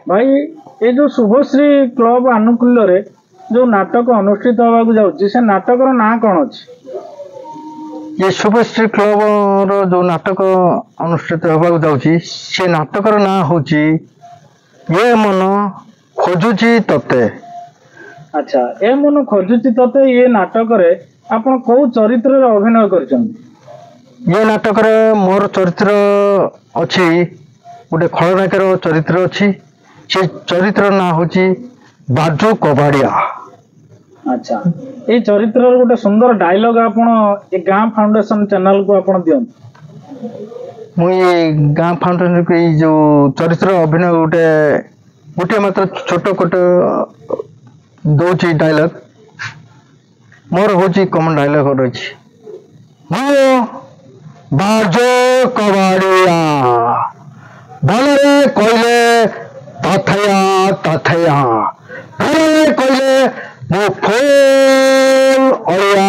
भाई ये जो शुभश्री क्लब आनुकूल्य रे जो नाटक अनुष्ठित होगा जाऊँगी से नाटक ना कौन अच्छी ये शुभश्री क्लब रो जो नाटक अनुष्ठित होगा जाऊँगी से नाटक ना हूँ ये मन खोजुची तते। अच्छा ए मन खोजुची तते ये नाटक रे आपण को चरित्र रे अभिनय कर ये नाटक मोर चरित्र अच्छी गोटे खलनायकर चरित्र अच्छी से चरित्र ना हूँ बाजू कबाड़िया। अच्छा ये चरित्र गोटे सुंदर डायलॉग आपण ए गाँ फाउंडेशन चैनल को आपण दियंत। मुझे गाँ फाउंडेशन के जो चरित्र अभिनय गोटे गोटे मात्र छोट कोटे दौची डायलॉग मोर हूँ कमन डायलॉग रही बाजो कबाड़िया भले कहले तथया तथया भले कहले मो फूल अड़िया।